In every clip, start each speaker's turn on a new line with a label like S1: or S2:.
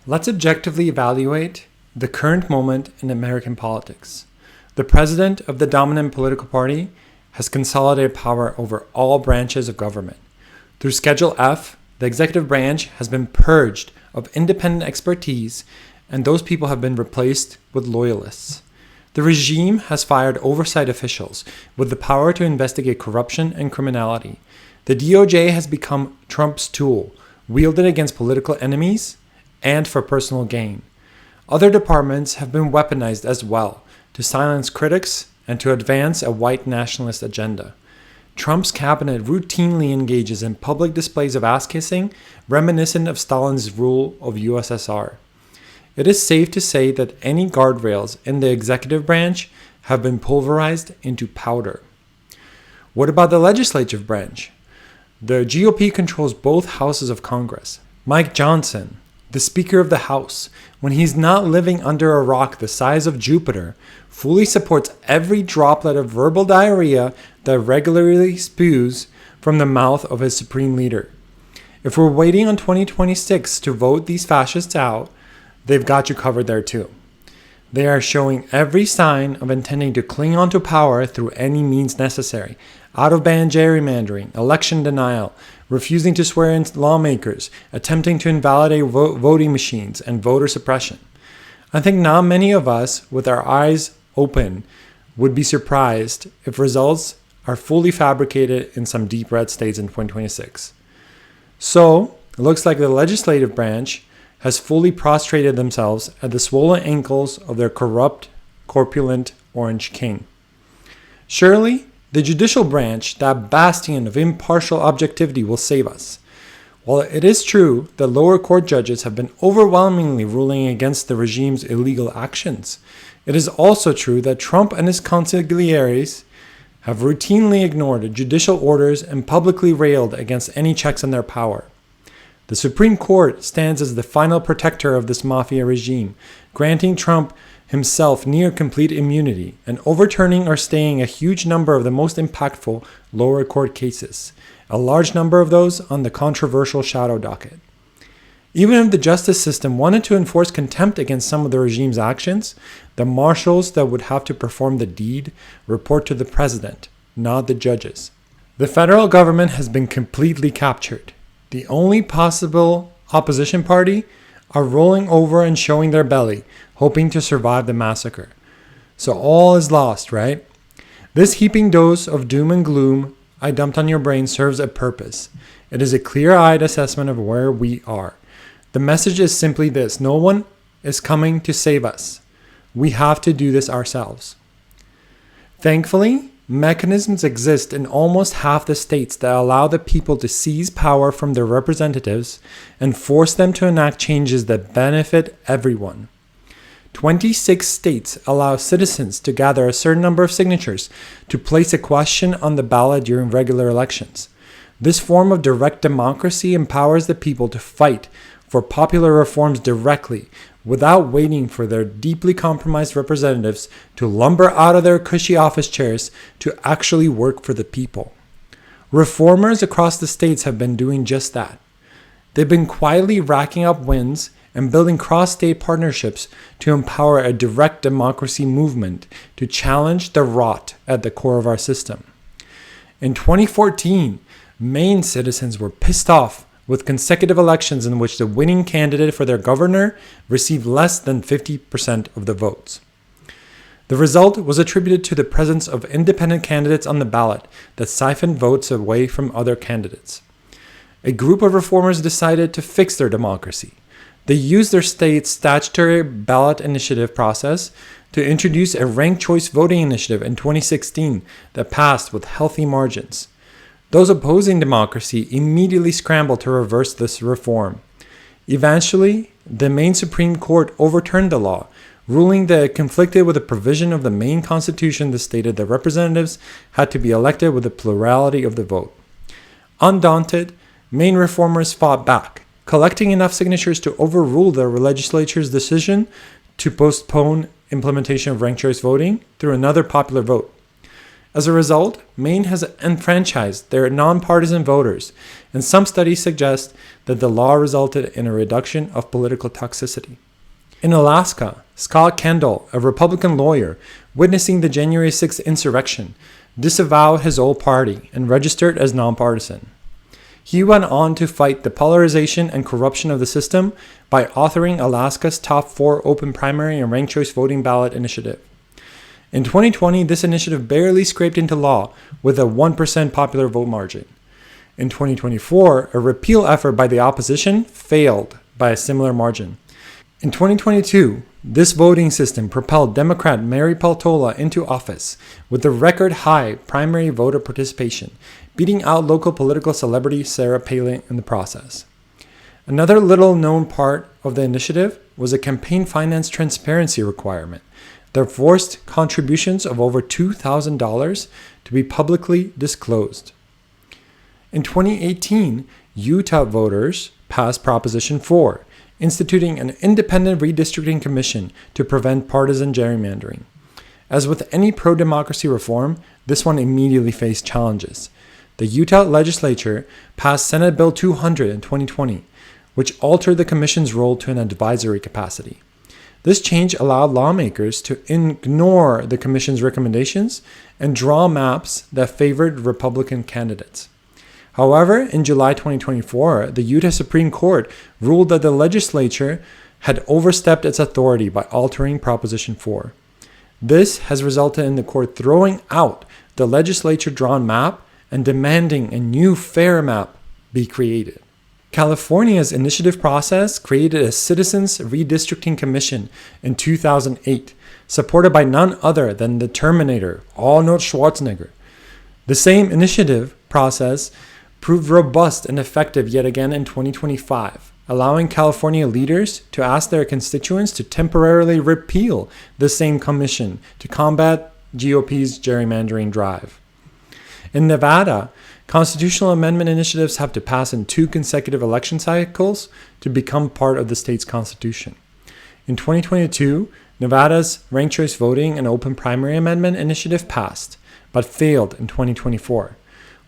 S1: Let's objectively evaluate the current moment in American politics. The president of the dominant political party has consolidated power over all branches of government. Through Schedule F, the executive branch has been purged of independent expertise, and those people have been replaced with loyalists. The regime has fired oversight officials with the power to investigate corruption and criminality. The DOJ has become Trump's tool, wielded against political enemies and for personal gain. Other departments have been weaponized as well to silence critics and to advance a white nationalist agenda. Trump's cabinet routinely engages in public displays of ass-kissing reminiscent of Stalin's rule of USSR. It is safe to say that any guardrails in the executive branch have been pulverized into powder. What about the legislative branch? The GOP controls both houses of Congress. Mike Johnson, the Speaker of the House, when he's not living under a rock the size of Jupiter, fully supports every droplet of verbal diarrhea that regularly spews from the mouth of his supreme leader. If we're waiting on 2026 to vote these fascists out, they've got you covered there too. They are showing every sign of intending to cling onto power through any means necessary. Out-of-band gerrymandering, election denial, refusing to swear in lawmakers, attempting to invalidate voting machines, and voter suppression. I think not many of us, with our eyes open, would be surprised if results are fully fabricated in some deep red states in 2026. So, it looks like the legislative branch has fully prostrated themselves at the swollen ankles of their corrupt, corpulent Orange King. Surely, the judicial branch, that bastion of impartial objectivity, will save us. While it is true that lower court judges have been overwhelmingly ruling against the regime's illegal actions, it is also true that Trump and his consigliaries have routinely ignored judicial orders and publicly railed against any checks on their power. The Supreme Court stands as the final protector of this mafia regime, granting Trump himself near complete immunity and overturning or staying a huge number of the most impactful lower court cases, a large number of those on the controversial shadow docket. Even if the justice system wanted to enforce contempt against some of the regime's actions, the marshals that would have to perform the deed report to the president, not the judges. The federal government has been completely captured. The only possible opposition party are rolling over and showing their belly, hoping to survive the massacre. So all is lost, right? This heaping dose of doom and gloom I dumped on your brain serves a purpose. It is a clear-eyed assessment of where we are. The message is simply this: no one is coming to save us. We have to do this ourselves. Thankfully, mechanisms exist in almost half the states that allow the people to seize power from their representatives and force them to enact changes that benefit everyone. 26 states allow citizens to gather a certain number of signatures to place a question on the ballot during regular elections. This form of direct democracy empowers the people to fight for popular reforms directly, without waiting for their deeply compromised representatives to lumber out of their cushy office chairs to actually work for the people. Reformers across the states have been doing just that. They've been quietly racking up wins and building cross-state partnerships to empower a direct democracy movement to challenge the rot at the core of our system. In 2014, Maine citizens were pissed off with consecutive elections in which the winning candidate for their governor received less than 50% of the votes. The result was attributed to the presence of independent candidates on the ballot that siphoned votes away from other candidates. A group of reformers decided to fix their democracy. They used their state's statutory ballot initiative process to introduce a ranked choice voting initiative in 2016 that passed with healthy margins. Those opposing democracy immediately scrambled to reverse this reform. Eventually, the Maine Supreme Court overturned the law, ruling that it conflicted with a provision of the Maine Constitution that stated that representatives had to be elected with a plurality of the vote. Undaunted, Maine reformers fought back, collecting enough signatures to overrule the legislature's decision to postpone implementation of ranked choice voting through another popular vote. As a result, Maine has enfranchised their nonpartisan voters, and some studies suggest that the law resulted in a reduction of political toxicity. In Alaska, Scott Kendall, a Republican lawyer witnessing the January 6th insurrection, disavowed his old party and registered as nonpartisan. He went on to fight the polarization and corruption of the system by authoring Alaska's top 4 open primary and ranked choice voting ballot initiative. In 2020, this initiative barely scraped into law with a 1% popular vote margin. In 2024, a repeal effort by the opposition failed by a similar margin. In 2022, this voting system propelled Democrat Mary Peltola into office with a record high primary voter participation, beating out local political celebrity Sarah Palin in the process. Another little-known part of the initiative was a campaign finance transparency requirement that forced contributions of over $2,000 to be publicly disclosed. In 2018, Utah voters passed Proposition 4, instituting an independent redistricting commission to prevent partisan gerrymandering. As with any pro-democracy reform, this one immediately faced challenges. The Utah legislature passed Senate Bill 200 in 2020, which altered the commission's role to an advisory capacity. This change allowed lawmakers to ignore the commission's recommendations and draw maps that favored Republican candidates. However, in July 2024, the Utah Supreme Court ruled that the legislature had overstepped its authority by altering Proposition 4. This has resulted in the court throwing out the legislature-drawn map and demanding a new fair map be created. California's initiative process created a Citizens Redistricting Commission in 2008, supported by none other than the Terminator, Arnold Schwarzenegger. The same initiative process proved robust and effective yet again in 2025, allowing California leaders to ask their constituents to temporarily repeal the same commission to combat GOP's gerrymandering drive. In Nevada, constitutional amendment initiatives have to pass in 2 consecutive election cycles to become part of the state's constitution. In 2022, Nevada's ranked choice voting and open primary amendment initiative passed, but failed in 2024.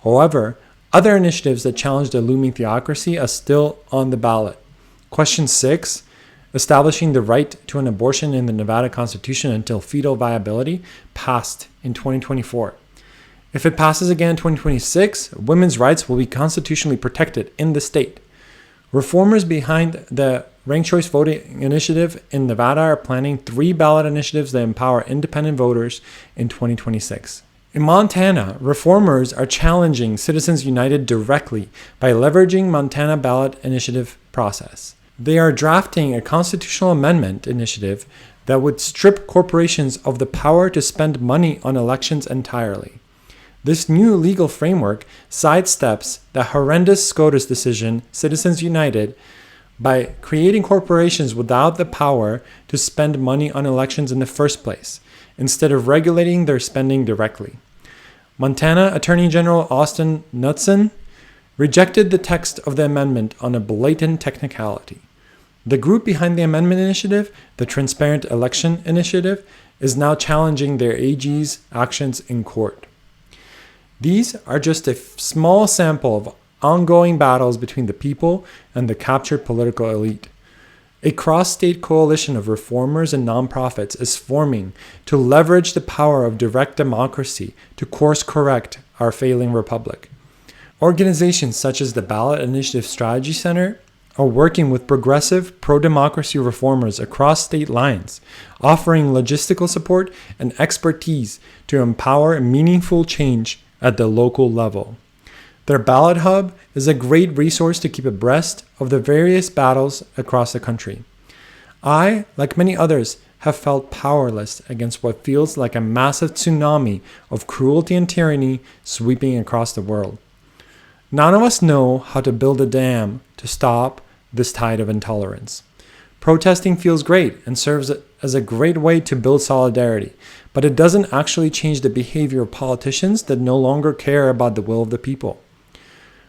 S1: However, other initiatives that challenge the looming theocracy are still on the ballot. Question 6, establishing the right to an abortion in the Nevada Constitution until fetal viability, passed in 2024. If it passes again in 2026, women's rights will be constitutionally protected in the state. Reformers behind the ranked choice voting initiative in Nevada are planning 3 ballot initiatives that empower independent voters in 2026. In Montana, reformers are challenging Citizens United directly by leveraging Montana ballot initiative process. They are drafting a constitutional amendment initiative that would strip corporations of the power to spend money on elections entirely. This new legal framework sidesteps the horrendous SCOTUS decision, Citizens United, by creating corporations without the power to spend money on elections in the first place, instead of regulating their spending directly. Montana Attorney General Austin Knudsen rejected the text of the amendment on a blatant technicality. The group behind the amendment initiative, the Transparent Election Initiative, is now challenging their AG's actions in court. These are just a small sample of ongoing battles between the people and the captured political elite. A cross-state coalition of reformers and nonprofits is forming to leverage the power of direct democracy to course-correct our failing republic. Organizations such as the Ballot Initiative Strategy Center are working with progressive pro-democracy reformers across state lines, offering logistical support and expertise to empower meaningful change at the local level. Their ballot hub is a great resource to keep abreast of the various battles across the country. I, like many others, have felt powerless against what feels like a massive tsunami of cruelty and tyranny sweeping across the world. None of us know how to build a dam to stop this tide of intolerance. Protesting feels great and serves as a great way to build solidarity, but it doesn't actually change the behavior of politicians that no longer care about the will of the people.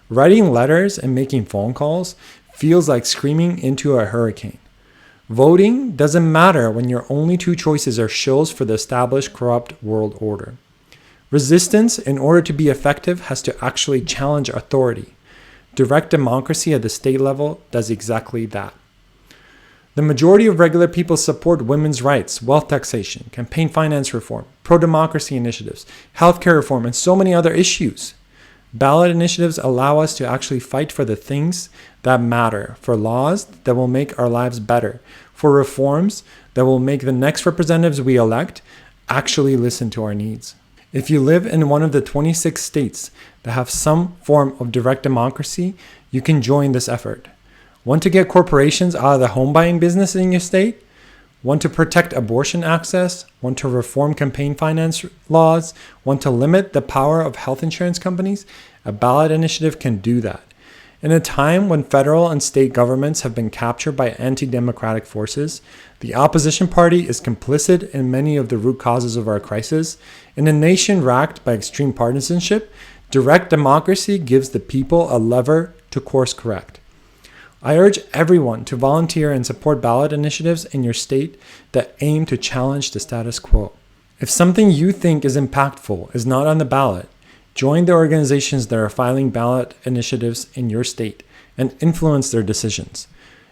S1: Writing letters and making phone calls feels like screaming into a hurricane. Voting doesn't matter when your only 2 choices are shills for the established corrupt world order. Resistance, in order to be effective, has to actually challenge authority. Direct democracy at the state level does exactly that. The majority of regular people support women's rights, wealth taxation, campaign finance reform, pro-democracy initiatives, healthcare reform, and so many other issues. Ballot initiatives allow us to actually fight for the things that matter, for laws that will make our lives better, for reforms that will make the next representatives we elect actually listen to our needs. If you live in one of the 26 states that have some form of direct democracy, you can join this effort. Want to get corporations out of the home buying business in your state? Want to protect abortion access? Want to reform campaign finance laws? Want to limit the power of health insurance companies? A ballot initiative can do that. In a time when federal and state governments have been captured by anti-democratic forces, the opposition party is complicit in many of the root causes of our crisis. In a nation racked by extreme partisanship, direct democracy gives the people a lever to course correct. I urge everyone to volunteer and support ballot initiatives in your state that aim to challenge the status quo. If something you think is impactful is not on the ballot, join the organizations that are filing ballot initiatives in your state and influence their decisions.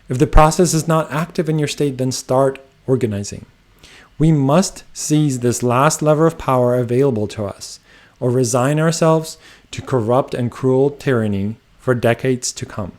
S1: If the process is not active in your state, then start organizing. We must seize this last lever of power available to us, or resign ourselves to corrupt and cruel tyranny for decades to come.